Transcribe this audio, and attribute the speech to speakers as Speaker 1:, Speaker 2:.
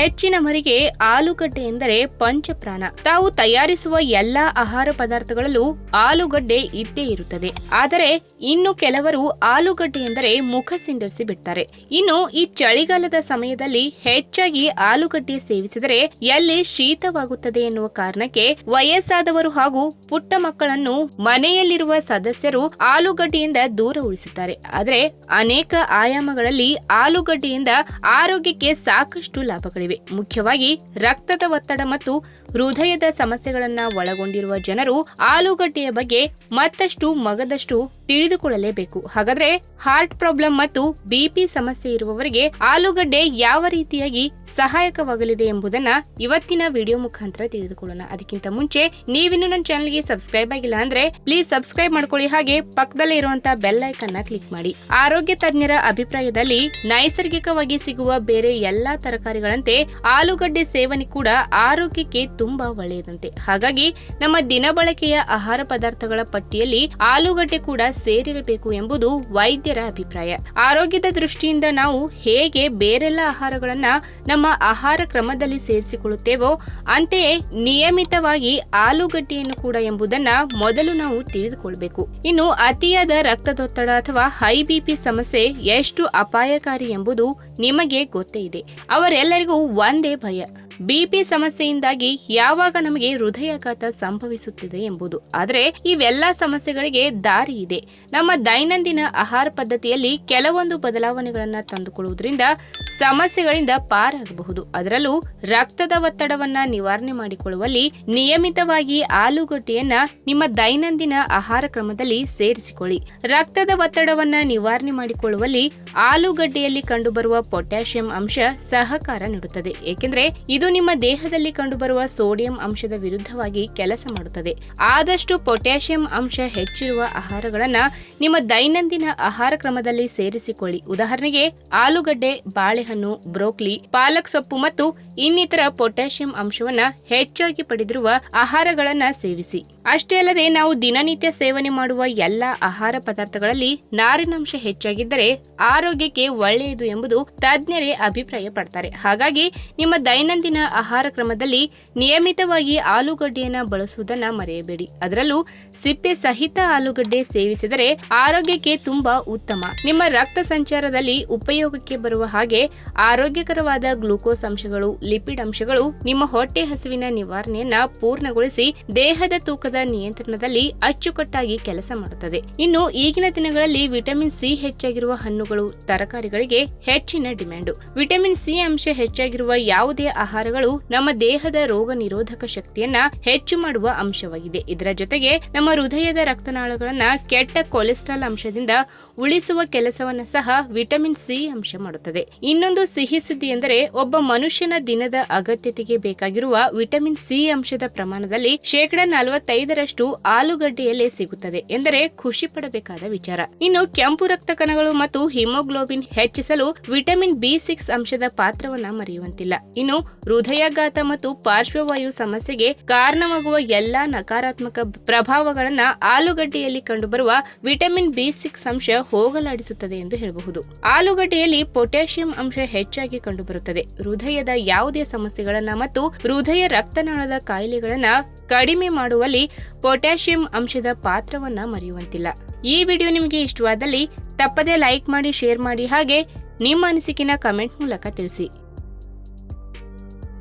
Speaker 1: ಹೆಚ್ಚಿನವರಿಗೆ ಆಲೂಗಡ್ಡೆ ಎಂದರೆ ಪಂಚಪ್ರಾಣ. ತಾವು ತಯಾರಿಸುವ ಎಲ್ಲಾ ಆಹಾರ ಪದಾರ್ಥಗಳಲ್ಲೂ ಆಲೂಗಡ್ಡೆ ಇದ್ದೇ ಇರುತ್ತದೆ. ಆದರೆ ಇನ್ನು ಕೆಲವರು ಆಲೂಗಡ್ಡೆ ಎಂದರೆ ಮುಖ ಸಿಂಡರಿಸಿ ಬಿಡ್ತಾರೆ. ಇನ್ನು ಈ ಚಳಿಗಾಲದ ಸಮಯದಲ್ಲಿ ಹೆಚ್ಚಾಗಿ ಆಲೂಗಡ್ಡೆ ಸೇವಿಸಿದರೆ ಎಲ್ಲಿ ಶೀತವಾಗುತ್ತದೆ ಎನ್ನುವ ಕಾರಣಕ್ಕೆ ವಯಸ್ಸಾದವರು ಹಾಗೂ ಪುಟ್ಟ ಮಕ್ಕಳನ್ನು ಮನೆಯಲ್ಲಿರುವ ಸದಸ್ಯರು ಆಲೂಗಡ್ಡೆಯಿಂದ ದೂರ ಉಳಿಸುತ್ತಾರೆ. ಆದರೆ ಅನೇಕ ಆಯಾಮಗಳಲ್ಲಿ ಆಲೂಗಡ್ಡೆಯಿಂದ ಆರೋಗ್ಯಕ್ಕೆ ಸಾಕಷ್ಟು ಲಾಭಗಳಿವೆ. ಮುಖ್ಯವಾಗಿ ರಕ್ತದ ಒತ್ತಡ ಮತ್ತು ಹೃದಯದ ಸಮಸ್ಯೆಗಳನ್ನ ಒಳಗೊಂಡಿರುವ ಜನರು ಆಲೂಗಡ್ಡೆಯ ಬಗ್ಗೆ ಮತ್ತಷ್ಟು ಮಗದಷ್ಟು ತಿಳಿದುಕೊಳ್ಳಲೇಬೇಕು. ಹಾಗಾದ್ರೆ ಹಾರ್ಟ್ ಪ್ರಾಬ್ಲಮ್ ಮತ್ತು ಬಿಪಿ ಸಮಸ್ಯೆ ಇರುವವರಿಗೆ ಆಲೂಗಡ್ಡೆ ಯಾವ ರೀತಿಯಾಗಿ ಸಹಾಯಕವಾಗಲಿದೆ ಎಂಬುದನ್ನ ಇವತ್ತಿನ ವಿಡಿಯೋ ಮುಖಾಂತರ ತಿಳಿದುಕೊಳ್ಳೋಣ. ಅದಕ್ಕಿಂತ ಮುಂಚೆ ನೀವಿನ್ನು ನನ್ನ ಚಾನೆಲ್ಗೆ ಸಬ್ಸ್ಕ್ರೈಬ್ ಆಗಿಲ್ಲ ಅಂದ್ರೆ ಪ್ಲೀಸ್ ಸಬ್ಸ್ಕ್ರೈಬ್ ಮಾಡ್ಕೊಳ್ಳಿ, ಹಾಗೆ ಪಕ್ಕದಲ್ಲೇ ಇರುವಂತಹ ಬೆಲ್ ಐಕನ್ ಕ್ಲಿಕ್ ಮಾಡಿ. ಆರೋಗ್ಯ ತಜ್ಞರ ಅಭಿಪ್ರಾಯದಲ್ಲಿ ನೈಸರ್ಗಿಕವಾಗಿ ಸಿಗುವ ಬೇರೆ ಎಲ್ಲಾ ತರಕಾರಿಗಳಂತೆ ಆಲೂಗಡ್ಡೆ ಸೇವನೆ ಕೂಡ ಆರೋಗ್ಯಕ್ಕೆ ತುಂಬಾ ಒಳ್ಳೆಯದಂತೆ. ಹಾಗಾಗಿ ನಮ್ಮ ದಿನಬಳಕೆಯ ಆಹಾರ ಪದಾರ್ಥಗಳ ಪಟ್ಟಿಯಲ್ಲಿ ಆಲೂಗಡ್ಡೆ ಕೂಡ ಸೇರಿರಬೇಕು ಎಂಬುದು ವೈದ್ಯರ ಅಭಿಪ್ರಾಯ. ಆರೋಗ್ಯದ ದೃಷ್ಟಿಯಿಂದ ನಾವು ಹೇಗೆ ಬೇರೆಲ್ಲ ಆಹಾರಗಳನ್ನ ನಮ್ಮ ಆಹಾರ ಕ್ರಮದಲ್ಲಿ ಸೇರಿಸಿಕೊಳ್ಳುತ್ತೇವೋ ಅಂತೆಯೇ ನಿಯಮಿತವಾಗಿ ಆಲೂಗಡ್ಡೆಯನ್ನು ಕೂಡ ಎಂಬುದನ್ನ ಮೊದಲು ನಾವು ತಿಳಿದುಕೊಳ್ಳಬೇಕು. ಇನ್ನು ಅತಿಯಾದ ರಕ್ತದೊತ್ತಡ ಅಥವಾ ಹೈ ಬಿಪಿ ಸಮಸ್ಯೆ ಎಷ್ಟು ಅಪಾಯಕಾರಿ ಎಂಬುದು ನಿಮಗೆ ಗೊತ್ತೇ ಇದೆ. ಅವರೆಲ್ಲರಿಗೂ ಒಂದೇ ಭಯ, ಬಿಪಿ ಸಮಸ್ಯೆಯಿಂದಾಗಿ ಯಾವಾಗ ನಮಗೆ ಹೃದಯಾಘಾತ ಸಂಭವಿಸುತ್ತಿದೆ ಎಂಬುದು. ಆದರೆ ಇವೆಲ್ಲ ಸಮಸ್ಯೆಗಳಿಗೆ ದಾರಿ ಇದೆ. ನಮ್ಮ ದೈನಂದಿನ ಆಹಾರ ಪದ್ಧತಿಯಲ್ಲಿ ಕೆಲವೊಂದು ಬದಲಾವಣೆಗಳನ್ನ ತಂದುಕೊಳ್ಳುವುದರಿಂದ ಸಮಸ್ಯೆಗಳಿಂದ ಪಾರಾಗಬಹುದು. ಅದರಲ್ಲೂ ರಕ್ತದ ಒತ್ತಡವನ್ನ ನಿವಾರಣೆ ಮಾಡಿಕೊಳ್ಳುವಲ್ಲಿ ನಿಯಮಿತವಾಗಿ ಆಲೂಗಡ್ಡೆಯನ್ನ ನಿಮ್ಮ ದೈನಂದಿನ ಆಹಾರ ಕ್ರಮದಲ್ಲಿ ಸೇರಿಸಿಕೊಳ್ಳಿ. ರಕ್ತದ ಒತ್ತಡವನ್ನ ನಿವಾರಣೆ ಮಾಡಿಕೊಳ್ಳುವಲ್ಲಿ ಆಲೂಗಡ್ಡೆಯಲ್ಲಿ ಕಂಡುಬರುವ ಪೊಟ್ಯಾಷಿಯಂ ಅಂಶ ಸಹಕಾರ ನೀಡುತ್ತದೆ. ಏಕೆಂದರೆ ಇದು ನಿಮ್ಮ ದೇಹದಲ್ಲಿ ಕಂಡುಬರುವ ಸೋಡಿಯಂ ಅಂಶದ ವಿರುದ್ಧವಾಗಿ ಕೆಲಸ ಮಾಡುತ್ತದೆ. ಆದಷ್ಟು ಪೊಟ್ಯಾಷಿಯಂ ಅಂಶ ಹೆಚ್ಚಿರುವ ಆಹಾರಗಳನ್ನ ನಿಮ್ಮ ದೈನಂದಿನ ಆಹಾರ ಕ್ರಮದಲ್ಲಿ ಸೇರಿಸಿಕೊಳ್ಳಿ. ಉದಾಹರಣೆಗೆ ಆಲೂಗಡ್ಡೆ, ಬಾಳೆಹಣ್ಣು, ಬ್ರೋಕ್ಲಿ, ಪಾಲಕ್ ಸೊಪ್ಪು ಮತ್ತು ಇನ್ನಿತರ ಪೊಟ್ಯಾಷಿಯಂ ಅಂಶವನ್ನ ಹೆಚ್ಚಾಗಿ ಪಡೆದಿರುವ ಆಹಾರಗಳನ್ನ ಸೇವಿಸಿ. ಅಷ್ಟೇ ಅಲ್ಲದೆ ನಾವು ದಿನನಿತ್ಯ ಸೇವನೆ ಮಾಡುವ ಎಲ್ಲಾ ಆಹಾರ ಪದಾರ್ಥಗಳಲ್ಲಿ ನಾರಿನಾಂಶ ಹೆಚ್ಚಾಗಿದ್ದರೆ ಆರೋಗ್ಯಕ್ಕೆ ಒಳ್ಳೆಯದು ಎಂಬುದು ತಜ್ಞರೇ ಅಭಿಪ್ರಾಯ ಪಡ್ತಾರೆ. ಹಾಗಾಗಿ ನಿಮ್ಮ ದೈನಂದಿನ ಆಹಾರ ಕ್ರಮದಲ್ಲಿ ನಿಯಮಿತವಾಗಿ ಆಲೂಗಡ್ಡೆಯನ್ನ ಬಳಸುವುದನ್ನ ಮರೆಯಬೇಡಿ. ಅದರಲ್ಲೂ ಸಿಪ್ಪೆ ಸಹಿತ ಆಲೂಗಡ್ಡೆ ಸೇವಿಸಿದರೆ ಆರೋಗ್ಯಕ್ಕೆ ತುಂಬಾ ಉತ್ತಮ. ನಿಮ್ಮ ರಕ್ತ ಸಂಚಾರದಲ್ಲಿ ಉಪಯೋಗಕ್ಕೆ ಬರುವ ಹಾಗೆ ಆರೋಗ್ಯಕರವಾದ ಗ್ಲೂಕೋಸ್ ಅಂಶಗಳು, ಲಿಪಿಡ್ ಅಂಶಗಳು ನಿಮ್ಮ ಹೊಟ್ಟೆ ಹಸಿವಿನ ನಿವಾರಣೆಯನ್ನ ಪೂರ್ಣಗೊಳಿಸಿ ದೇಹದ ತೂಕದ ನಿಯಂತ್ರಣದಲ್ಲಿ ಅಚ್ಚುಕಟ್ಟಾಗಿ ಕೆಲಸ ಮಾಡುತ್ತದೆ. ಇನ್ನು ಈಗಿನ ದಿನಗಳಲ್ಲಿ ವಿಟಮಿನ್ ಸಿ ಹೆಚ್ಚಾಗಿರುವ ಹಣ್ಣುಗಳು, ತರಕಾರಿಗಳಿಗೆ ಹೆಚ್ಚಿನ ಡಿಮ್ಯಾಂಡ್. ವಿಟಮಿನ್ ಸಿ ಅಂಶ ಹೆಚ್ಚಾಗಿರುವ ಯಾವುದೇ ಆಹಾರಗಳು ನಮ್ಮ ದೇಹದ ರೋಗ ನಿರೋಧಕ ಶಕ್ತಿಯನ್ನ ಹೆಚ್ಚು ಮಾಡುವ ಅಂಶವಾಗಿದೆ. ಇದರ ಜೊತೆಗೆ ನಮ್ಮ ಹೃದಯದ ರಕ್ತನಾಳಗಳನ್ನ ಕೆಟ್ಟ ಕೊಲೆಸ್ಟ್ರಾಲ್ ಅಂಶದಿಂದ ಉಳಿಸುವ ಕೆಲಸವನ್ನ ಸಹ ವಿಟಮಿನ್ ಸಿ ಅಂಶ ಮಾಡುತ್ತದೆ. ಇನ್ನೊಂದು ಸಿಹಿ ಸುದ್ದಿ ಎಂದರೆ ಒಬ್ಬ ಮನುಷ್ಯನ ದಿನದ ಅಗತ್ಯತೆಗೆ ಬೇಕಾಗಿರುವ ವಿಟಮಿನ್ ಸಿ ಅಂಶದ ಪ್ರಮಾಣದಲ್ಲಿ 45% ಆಲೂಗಡ್ಡೆಯಲ್ಲೇ ಸಿಗುತ್ತದೆ ಎಂದರೆ ಖುಷಿ ಪಡಬೇಕಾದ ವಿಚಾರ. ಇನ್ನು ಕೆಂಪು ರಕ್ತ ಕಣಗಳು ಮತ್ತು ಹಿಮೋಗ್ಲೋಬಿನ್ ಹೆಚ್ಚಿಸಲು ವಿಟಮಿನ್ ಬಿ6 ಅಂಶದ ಪಾತ್ರವನ್ನ ಮರೆಯುವಂತಿಲ್ಲ. ಇನ್ನು ಹೃದಯಾಘಾತ ಮತ್ತು ಪಾರ್ಶ್ವವಾಯು ಸಮಸ್ಯೆಗೆ ಕಾರಣವಾಗುವ ಎಲ್ಲಾ ನಕಾರಾತ್ಮಕ ಪ್ರಭಾವಗಳನ್ನ ಆಲೂಗಡ್ಡೆಯಲ್ಲಿ ಕಂಡುಬರುವ ವಿಟಮಿನ್ ಬಿ6 ಅಂಶ ಹೋಗಲಾಡಿಸುತ್ತದೆ ಎಂದು ಹೇಳಬಹುದು. ಆಲೂಗಡ್ಡೆಯಲ್ಲಿ ಪೊಟ್ಯಾಷಿಯಂ ಅಂಶ ಹೆಚ್ಚಾಗಿ ಕಂಡುಬರುತ್ತದೆ. ಹೃದಯದ ಯಾವುದೇ ಸಮಸ್ಯೆಗಳನ್ನ ಮತ್ತು ಹೃದಯ ರಕ್ತನಾಳದ ಕಾಯಿಲೆಗಳನ್ನ ಕಡಿಮೆ ಮಾಡುವಲ್ಲಿ ಪೊಟ್ಯಾಷಿಯಂ ಅಂಶದ ಪಾತ್ರವನ್ನ ಮರೆಯುವಂತಿಲ್ಲ. ಈ ವಿಡಿಯೋ ನಿಮಗೆ ಇಷ್ಟವಾದಲ್ಲಿ ತಪ್ಪದೇ ಲೈಕ್ ಮಾಡಿ, ಶೇರ್ ಮಾಡಿ, ಹಾಗೆ ನಿಮ್ಮ ಅನಿಸಿಕೆನ ಕಮೆಂಟ್ ಮೂಲಕ ತಿಳಿಸಿ.